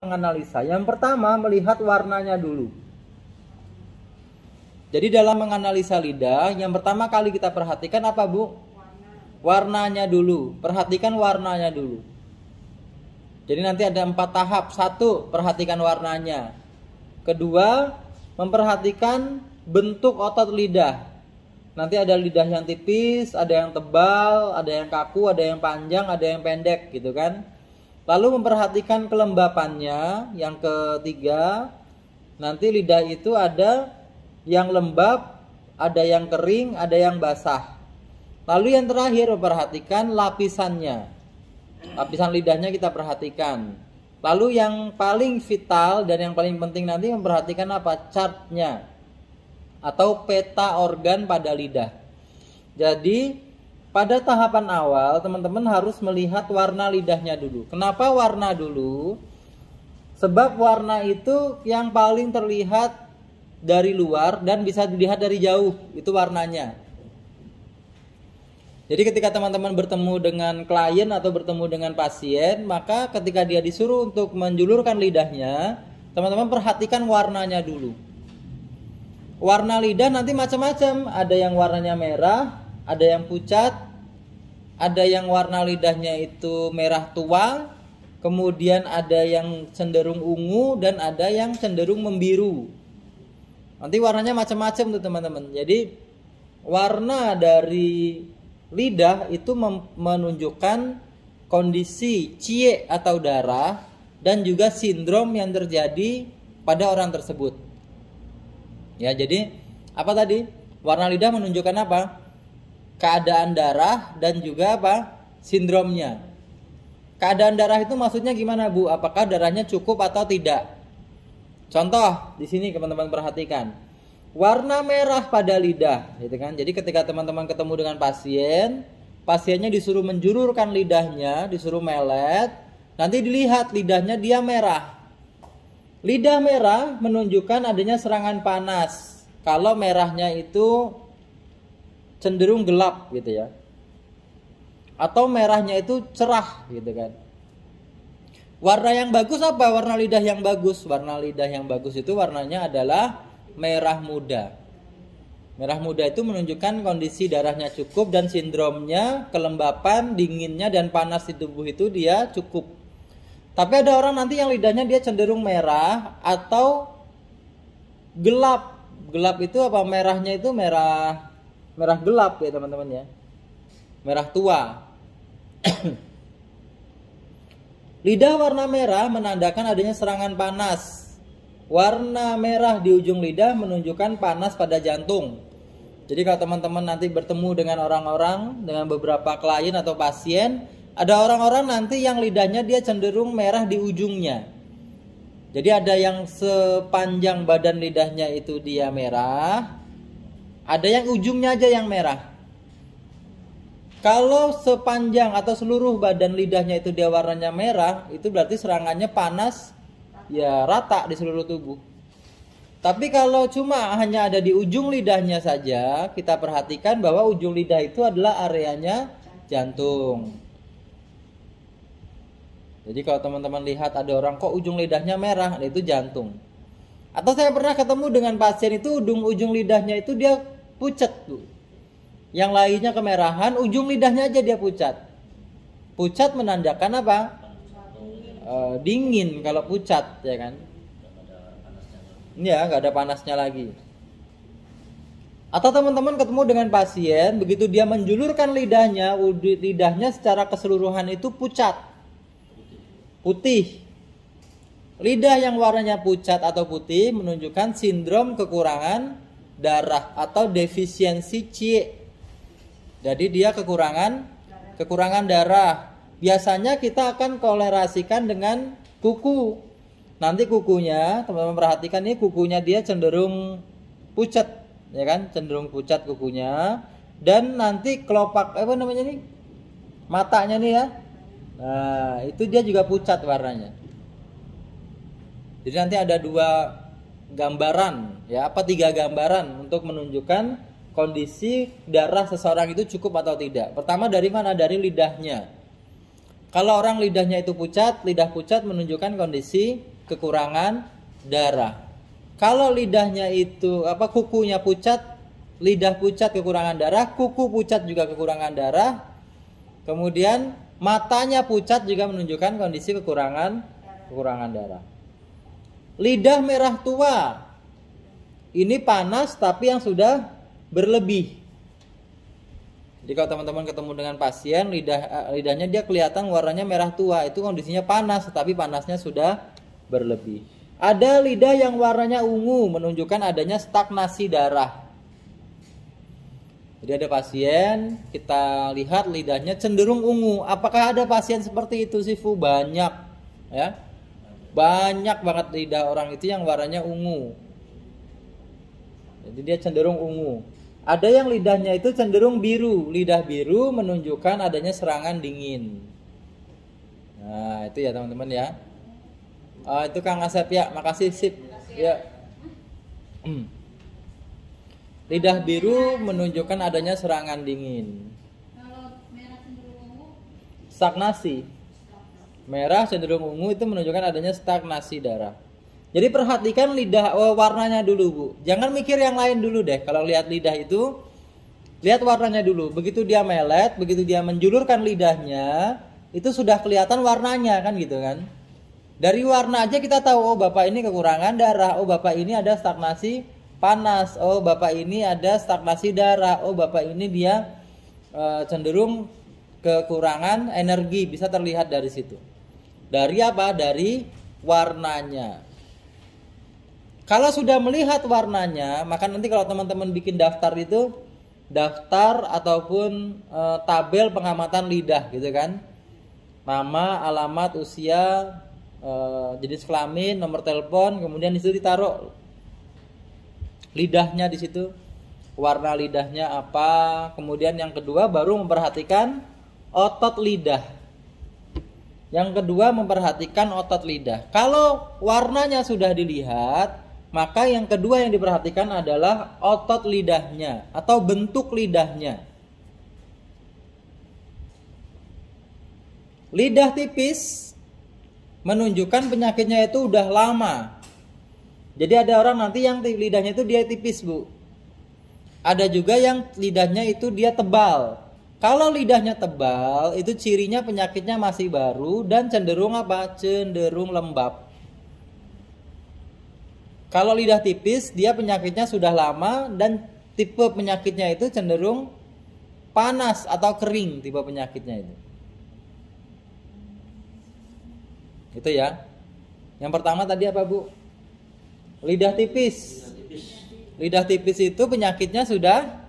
menganalisa. Yang pertama melihat warnanya dulu. Jadi dalam menganalisa lidah, yang pertama kali kita perhatikan apa, Bu? Warnanya dulu. Perhatikan warnanya dulu. Jadi nanti ada 4 tahap. 1, perhatikan warnanya. Kedua, memperhatikan bentuk otot lidah. Nanti ada lidah yang tipis, ada yang tebal, ada yang kaku, ada yang panjang, ada yang pendek gitu kan. Lalu memperhatikan kelembapannya. Yang ketiga, nanti lidah itu ada yang lembab, ada yang kering, ada yang basah. Lalu yang terakhir memperhatikan lapisannya. Lapisan lidahnya kita perhatikan. Lalu yang paling vital dan yang paling penting nanti memperhatikan apa? Chartnya atau peta organ pada lidah. Jadi pada tahapan awal teman-teman harus melihat warna lidahnya dulu. Kenapa warna dulu? Sebab warna itu yang paling terlihat dari luar dan bisa dilihat dari jauh, itu warnanya. Jadi ketika teman-teman bertemu dengan klien atau bertemu dengan pasien, maka ketika dia disuruh untuk menjulurkan lidahnya, teman-teman perhatikan warnanya dulu. Warna lidah nanti macam-macam, ada yang warnanya merah, ada yang pucat, ada yang warna lidahnya itu merah tua, kemudian ada yang cenderung ungu dan ada yang cenderung membiru. Nanti warnanya macam-macam tuh teman-teman. Jadi warna dari lidah itu menunjukkan kondisi cie atau darah dan juga sindrom yang terjadi pada orang tersebut. Ya, jadi apa tadi? Warna lidah menunjukkan apa? Keadaan darah dan juga apa? Sindromnya. Keadaan darah itu maksudnya gimana, Bu? Apakah darahnya cukup atau tidak? Contoh di sini teman-teman perhatikan. Warna merah pada lidah, gitu kan. Jadi ketika teman-teman ketemu dengan pasien, pasiennya disuruh menjulurkan lidahnya, disuruh melet, nanti dilihat lidahnya dia merah. Lidah merah menunjukkan adanya serangan panas. Kalau merahnya itu cenderung gelap gitu ya. Atau merahnya itu cerah gitu kan. Warna yang bagus apa? Warna lidah yang bagus. Warna lidah yang bagus itu warnanya adalah merah muda. Merah muda itu menunjukkan kondisi darahnya cukup dan sindromnya, kelembapan, dinginnya dan panas di tubuh itu dia cukup. Tapi ada orang nanti yang lidahnya dia cenderung merah atau gelap. Gelap itu apa? Merahnya itu merah gelap ya teman-teman ya. Merah tua. Lidah warna merah menandakan adanya serangan panas. Warna merah di ujung lidah menunjukkan panas pada jantung. Jadi kalau teman-teman nanti bertemu dengan orang-orang, dengan beberapa klien atau pasien, ada orang-orang nanti yang lidahnya dia cenderung merah di ujungnya. Jadi ada yang sepanjang badan lidahnya itu dia merah, ada yang ujungnya aja yang merah. Kalau sepanjang atau seluruh badan lidahnya itu dia warnanya merah, itu berarti serangannya panas ya rata di seluruh tubuh. Tapi kalau cuma hanya ada di ujung lidahnya saja, kita perhatikan bahwa ujung lidah itu adalah areanya jantung. Jadi kalau teman-teman lihat ada orang kok ujung lidahnya merah, itu jantung. Atau saya pernah ketemu dengan pasien itu ujung lidahnya itu dia pucat tuh. Yang lainnya kemerahan, ujung lidahnya aja dia pucat. Pucat menandakan apa? Dingin kalau pucat, ya kan? Ya, nggak ada panasnya lagi. Atau teman-teman ketemu dengan pasien, begitu dia menjulurkan lidahnya secara keseluruhan itu pucat, putih. Lidah yang warnanya pucat atau putih menunjukkan sindrom kekurangan darah atau defisiensi cie. Jadi dia kekurangan darah. Biasanya kita akan kolerasikan dengan kuku. Nanti kukunya, teman-teman perhatikan ini kukunya dia cenderung pucat, ya kan? Cenderung pucat kukunya. Dan nanti kelopak matanya nih ya. Nah, itu dia juga pucat warnanya. Jadi nanti ada 2 gambaran, ya, 3 gambaran untuk menunjukkan kondisi darah seseorang itu cukup atau tidak. Pertama dari mana? Dari lidahnya. Kalau orang lidahnya itu pucat, lidah pucat menunjukkan kondisi kekurangan darah. Kalau lidahnya itu kukunya pucat, lidah pucat kekurangan darah, kuku pucat juga kekurangan darah. Kemudian matanya pucat juga menunjukkan kondisi kekurangan darah. Lidah merah tua. Ini panas tapi yang sudah berlebih. Jadi kalau teman-teman ketemu dengan pasien, lidahnya dia kelihatan warnanya merah tua, itu kondisinya panas, tapi panasnya sudah berlebih. Ada lidah yang warnanya ungu, menunjukkan adanya stagnasi darah. Jadi ada pasien, kita lihat lidahnya cenderung ungu. Apakah ada pasien seperti itu sih, Fu? Banyak, ya. Banyak banget lidah orang itu yang warnanya ungu. Jadi dia cenderung ungu. Ada yang lidahnya itu cenderung biru. Lidah biru menunjukkan adanya serangan dingin. Nah, itu ya teman-teman ya. Itu Kang Asep ya, makasih sip. Ya. Lidah biru menunjukkan adanya serangan dingin. Kalau merah cenderung ungu, Stagnasi. Merah cenderung ungu itu menunjukkan adanya stagnasi darah. Jadi perhatikan lidah warnanya dulu, Bu. Jangan mikir yang lain dulu deh. Kalau lihat lidah itu, lihat warnanya dulu. Begitu dia melet, begitu dia menjulurkan lidahnya, itu sudah kelihatan warnanya kan gitu kan. Dari warna aja kita tahu, oh bapak ini kekurangan darah, oh bapak ini ada stagnasi panas, oh bapak ini ada stagnasi darah, oh bapak ini dia cenderung kekurangan energi, bisa terlihat dari situ. Dari apa? Dari warnanya. Kalau sudah melihat warnanya, maka nanti kalau teman-teman bikin daftar itu, daftar ataupun tabel pengamatan lidah gitu kan. Nama, alamat, usia, jenis kelamin, nomor telepon, kemudian di situ ditaruh lidahnya di situ. Warna lidahnya apa? Kemudian yang kedua baru memperhatikan otot lidah. Yang kedua memperhatikan otot lidah. Kalau warnanya sudah dilihat, maka yang kedua yang diperhatikan adalah otot lidahnya atau bentuk lidahnya. Lidah tipis menunjukkan penyakitnya itu udah lama. Jadi ada orang nanti yang lidahnya itu dia tipis, Bu. Ada juga yang lidahnya itu dia tebal. Kalau lidahnya tebal, itu cirinya penyakitnya masih baru dan cenderung apa? Cenderung lembab. Kalau lidah tipis, dia penyakitnya sudah lama dan tipe penyakitnya itu cenderung panas atau kering tipe penyakitnya itu. Itu ya. Yang pertama tadi apa, Bu? Lidah tipis. Lidah tipis itu penyakitnya sudah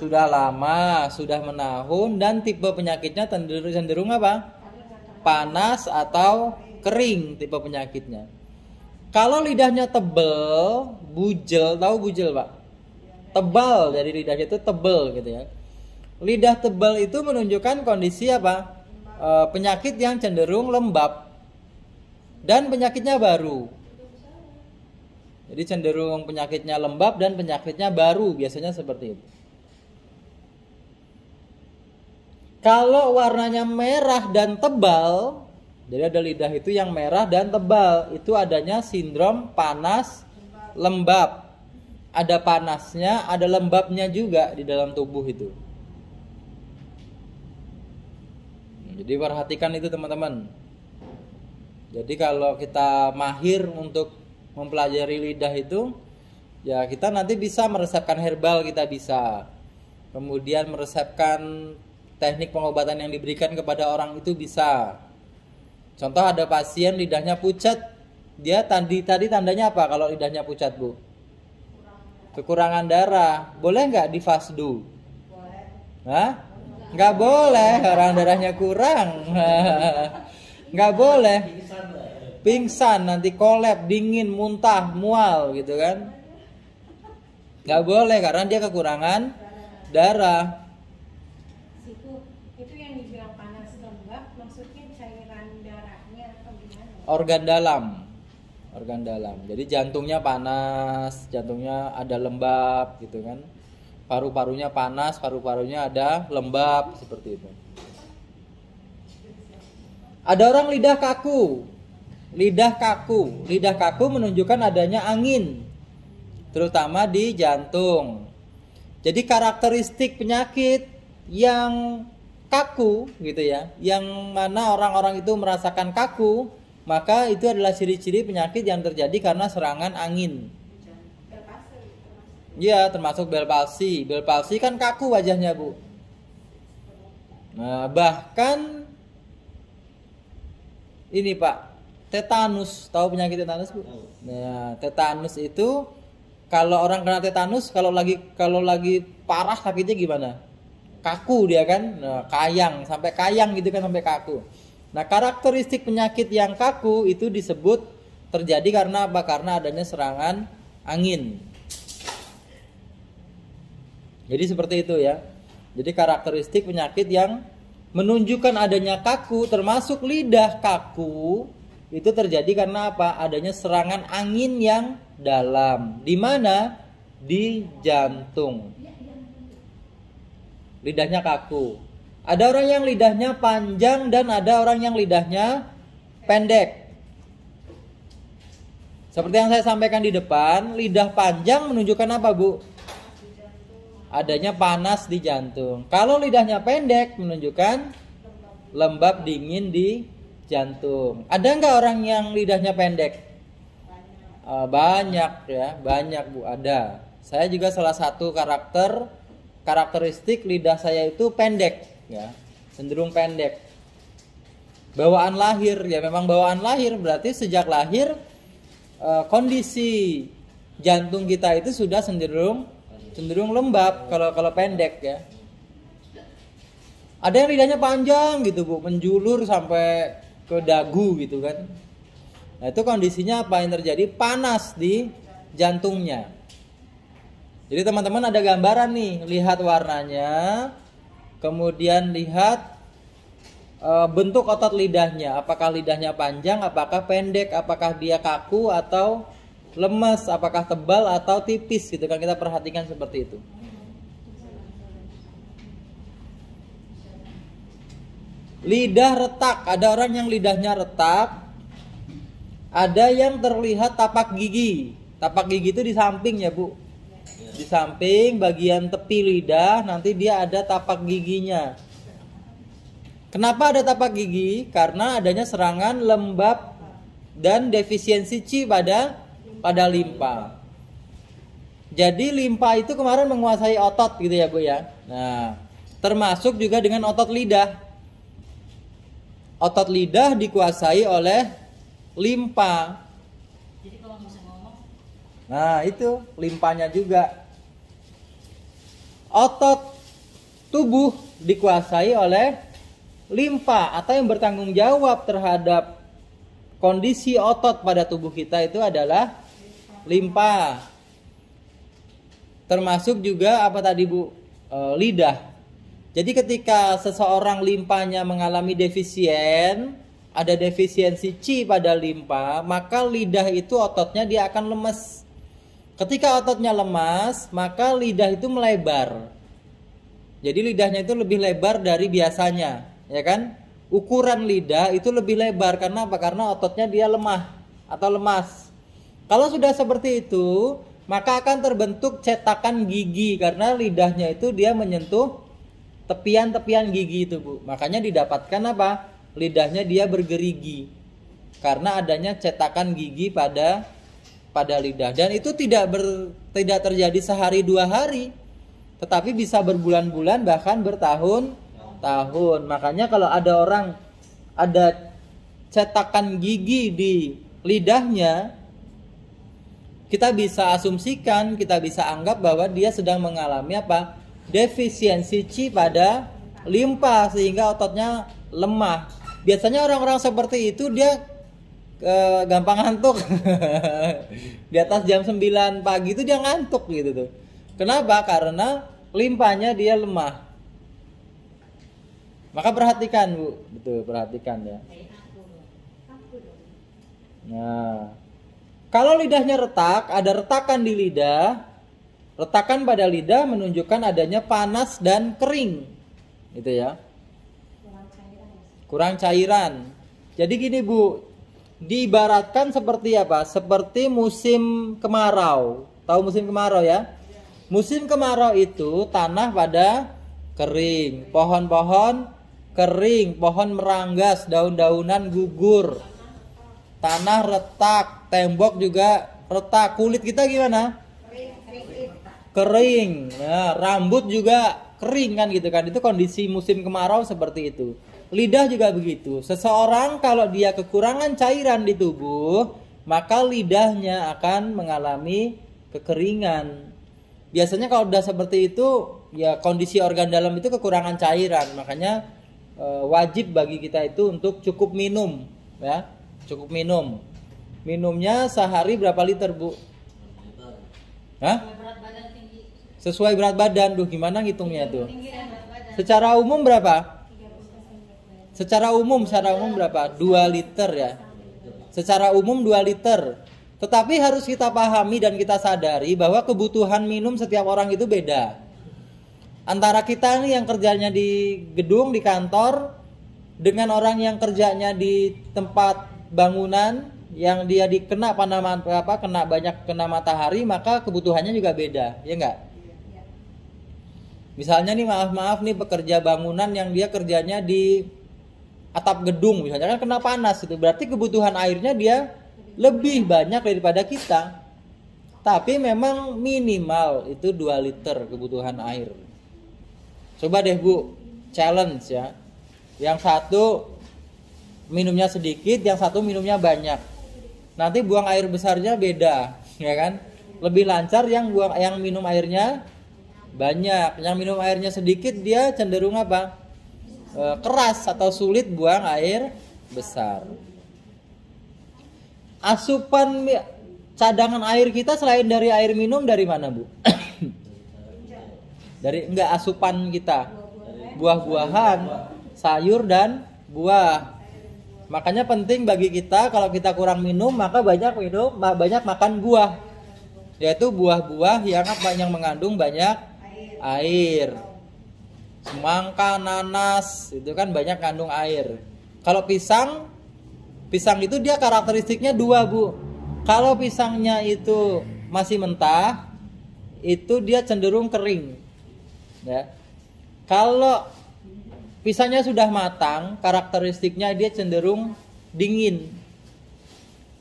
lama, sudah menahun dan tipe penyakitnya cenderung apa? Panas atau kering tipe penyakitnya. Kalau lidahnya tebel, bujel, tahu bujel, Pak? Tebal, dari lidahnya itu tebel gitu ya. Lidah tebal itu menunjukkan kondisi apa? Penyakit yang cenderung lembab dan penyakitnya baru. Jadi cenderung penyakitnya lembab dan penyakitnya baru, biasanya seperti itu. Kalau warnanya merah dan tebal, jadi ada lidah itu yang merah dan tebal, itu adanya sindrom panas lembab. Ada panasnya, ada lembabnya juga di dalam tubuh itu. Jadi perhatikan itu teman-teman. Jadi kalau kita mahir untuk mempelajari lidah itu, ya kita nanti bisa meresepkan herbal, kita bisa. Kemudian meresepkan teknik pengobatan yang diberikan kepada orang itu bisa. Contoh ada pasien lidahnya pucat, dia tadi tandanya apa kalau lidahnya pucat, Bu? Kekurangan darah. Boleh nggak difasdu? Boleh. Hah? Nggak boleh, orang darahnya kurang. Nggak boleh. Pingsan, nanti kolap, dingin, muntah, mual gitu kan. Nggak boleh karena dia kekurangan darah. Itu yang dibilang panas lembab, maksudnya cairan darahnya atau gimana? Organ dalam. Jadi jantungnya panas, jantungnya ada lembab gitu kan. Paru-parunya panas, paru-parunya ada lembab seperti itu. Ada orang lidah kaku. lidah kaku. Lidah kaku menunjukkan adanya angin, terutama di jantung. Jadi karakteristik penyakit yang kaku gitu ya, yang mana orang-orang itu merasakan kaku, maka itu adalah ciri-ciri penyakit yang terjadi karena serangan angin. Iya, termasuk Bell palsy. Bell palsy kan kaku wajahnya, Bu. Nah, bahkan ini Pak, tetanus. Tahu penyakit tetanus, Bu? Nah, tetanus itu kalau orang kena tetanus, kalau lagi parah sakitnya gimana? Kaku dia kan, nah, sampai kayang gitu kan, sampai kaku. Nah, karakteristik penyakit yang kaku itu disebut terjadi karena apa? Karena adanya serangan angin. Jadi seperti itu ya. Jadi karakteristik penyakit yang menunjukkan adanya kaku, termasuk lidah kaku, itu terjadi karena apa? Adanya serangan angin yang dalam. Di mana? Di jantung. Lidahnya kaku. Ada orang yang lidahnya panjang dan ada orang yang lidahnya pendek. Seperti yang saya sampaikan di depan, lidah panjang menunjukkan apa, Bu? Adanya panas di jantung. Kalau lidahnya pendek menunjukkan lembab dingin di jantung. Ada nggak orang yang lidahnya pendek? Banyak ya, banyak Bu, ada. Saya juga salah satu karakteristik lidah saya itu pendek ya, cenderung pendek. Bawaan lahir ya, memang bawaan lahir, berarti sejak lahir kondisi jantung kita itu sudah cenderung lembab kalau pendek ya. Ada yang lidahnya panjang gitu Bu, menjulur sampai ke dagu gitu kan. Nah, itu kondisinya apa yang terjadi? Panas di jantungnya. Jadi teman-teman ada gambaran nih, lihat warnanya, kemudian lihat bentuk otot lidahnya. Apakah lidahnya panjang, apakah pendek, apakah dia kaku atau lemas, apakah tebal atau tipis gitu kan, kita perhatikan seperti itu. Lidah retak, ada orang yang lidahnya retak, ada yang terlihat tapak gigi. Tapak gigi itu di samping ya Bu, di samping bagian tepi lidah nanti dia ada tapak giginya. Kenapa ada tapak gigi? Karena adanya serangan lembab dan defisiensi Qi pada limpa. Jadi limpa itu kemarin menguasai otot gitu ya Bu ya. Nah, termasuk juga dengan otot lidah. Otot lidah dikuasai oleh limpa. Jadi kalau nggak usah ngomong. Nah, itu limpanya juga. Otot tubuh dikuasai oleh limpa, atau yang bertanggung jawab terhadap kondisi otot pada tubuh kita itu adalah limpa. Termasuk juga apa tadi Bu? Lidah. Jadi ketika seseorang limpanya mengalami defisien, ada defisiensi Qi pada limpa, maka lidah itu ototnya dia akan lemas. Ketika ototnya lemas, maka lidah itu melebar. Jadi lidahnya itu lebih lebar dari biasanya, ya kan? Ukuran lidah itu lebih lebar karena apa? Karena ototnya dia lemah atau lemas. Kalau sudah seperti itu, maka akan terbentuk cetakan gigi karena lidahnya itu dia menyentuh tepian-tepian gigi itu Bu. Makanya didapatkan apa? Lidahnya dia bergerigi karena adanya cetakan gigi pada lidah. Dan itu tidak terjadi sehari dua hari, tetapi bisa berbulan-bulan bahkan bertahun-tahun. Makanya kalau ada orang ada cetakan gigi di lidahnya, kita bisa asumsikan, kita bisa anggap bahwa dia sedang mengalami apa? Defisiensi Qi pada limpa sehingga ototnya lemah. Biasanya orang-orang seperti itu dia gampang ngantuk. Di atas jam 9 pagi itu dia ngantuk gitu tuh. Kenapa? Karena limpanya dia lemah. Maka perhatikan Bu, betul, perhatikan ya. Nah, kalau lidahnya retak, ada retakan di lidah. Retakan pada lidah menunjukkan adanya panas dan kering, gitu ya. Kurang cairan. Jadi gini Bu, diibaratkan seperti apa? Seperti musim kemarau. Tahu musim kemarau ya? Musim kemarau itu tanah pada kering, pohon-pohon kering, pohon meranggas, daun-daunan gugur, tanah retak, tembok juga retak, kulit kita gimana? Kering. Nah, rambut juga kering kan gitu kan. Itu kondisi musim kemarau seperti itu. Lidah juga begitu. Seseorang kalau dia kekurangan cairan di tubuh, maka lidahnya akan mengalami kekeringan. Biasanya kalau udah seperti itu, ya kondisi organ dalam itu kekurangan cairan. Makanya wajib bagi kita itu untuk cukup minum, ya. Cukup minum. Minumnya sehari berapa liter, Bu? Hah? Berat badan tinggi. Sesuai berat badan. Duh, gimana ngitungnya tuh? Tinggi dan berat badan. Secara umum berapa? Secara umum berapa? 2 liter ya. Secara umum 2 liter. Tetapi harus kita pahami dan kita sadari bahwa kebutuhan minum setiap orang itu beda. Antara kita nih yang kerjanya di gedung, di kantor, dengan orang yang kerjanya di tempat bangunan yang dia kena kena matahari, maka kebutuhannya juga beda, ya enggak? Misalnya nih maaf nih pekerja bangunan yang dia kerjanya di atap gedung misalnya kan kena panas itu, berarti kebutuhan airnya dia lebih banyak daripada kita. Tapi memang minimal itu 2 liter kebutuhan air. Coba deh Bu, challenge ya. Yang satu minumnya sedikit, yang satu minumnya banyak. Nanti buang air besarnya beda, ya kan? Lebih lancar yang minum airnya banyak. Yang minum airnya sedikit dia cenderung apa? Keras atau sulit buang air besar. Asupan cadangan air kita selain dari air minum dari mana, Bu? Asupan kita. Buah-buahan, sayur dan buah. Makanya penting bagi kita kalau kita kurang minum maka banyak makan buah. Yaitu buah-buah yang mengandung banyak air. Semangka, nanas, itu kan banyak kandung air. Kalau pisang itu dia karakteristiknya 2, Bu. Kalau pisangnya itu masih mentah, itu dia cenderung kering. Ya. Kalau pisangnya sudah matang, karakteristiknya dia cenderung dingin.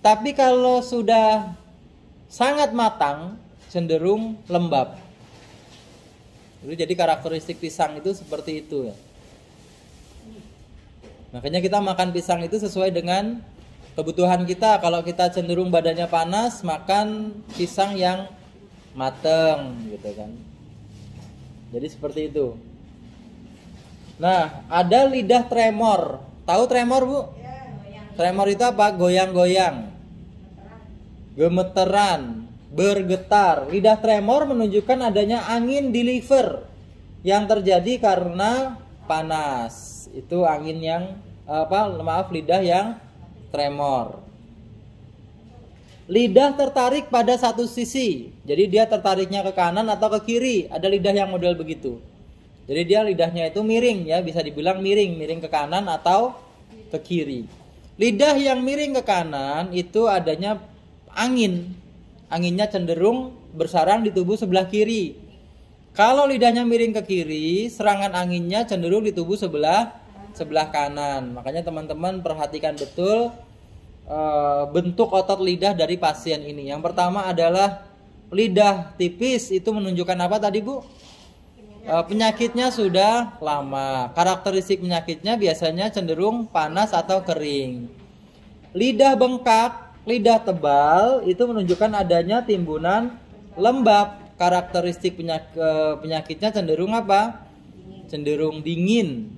Tapi kalau sudah sangat matang, cenderung lembab. Jadi karakteristik pisang itu seperti itu ya. Makanya kita makan pisang itu sesuai dengan kebutuhan kita. Kalau kita cenderung badannya panas, makan pisang yang mateng gitu kan. Jadi seperti itu. Nah, ada lidah tremor. Tahu tremor, Bu? Tremor itu apa? Goyang-goyang, gemeteran, bergetar. Lidah tremor menunjukkan adanya angin di liver yang terjadi karena panas. Itu angin yang lidah yang tremor. Lidah tertarik pada satu sisi. Jadi dia tertariknya ke kanan atau ke kiri. Ada lidah yang model begitu. Jadi dia lidahnya itu miring ya, bisa dibilang miring ke kanan atau ke kiri. Lidah yang miring ke kanan itu adanya angin. Anginnya cenderung bersarang di tubuh sebelah kiri. Kalau lidahnya miring ke kiri, serangan anginnya cenderung di tubuh sebelah kanan. Makanya teman-teman perhatikan betul bentuk otot lidah dari pasien ini. Yang pertama adalah lidah tipis, itu menunjukkan apa tadi, Bu? Penyakitnya sudah lama. Karakteristik penyakitnya biasanya cenderung panas atau kering. Lidah bengkak, lidah tebal itu menunjukkan adanya timbunan lembab. Karakteristik penyakitnya cenderung apa? Cenderung dingin.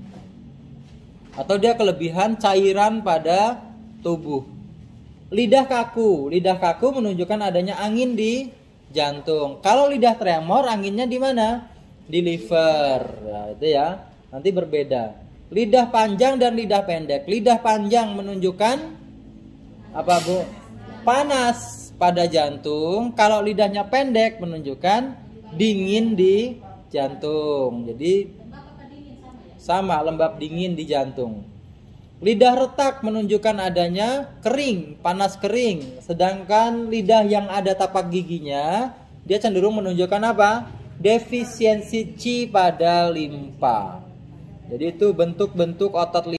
Atau dia kelebihan cairan pada tubuh. Lidah kaku menunjukkan adanya angin di jantung. Kalau lidah tremor anginnya di mana? Di liver. Nah, itu ya. Nanti berbeda. Lidah panjang dan lidah pendek. Lidah panjang menunjukkan apa, Bu? Panas pada jantung. Kalau lidahnya pendek menunjukkan dingin di jantung. Jadi sama, lembab dingin di jantung. Lidah retak menunjukkan adanya kering, panas kering. Sedangkan lidah yang ada tapak giginya, dia cenderung menunjukkan apa? Defisiensi Qi pada limpa. Jadi itu bentuk-bentuk otot lidah.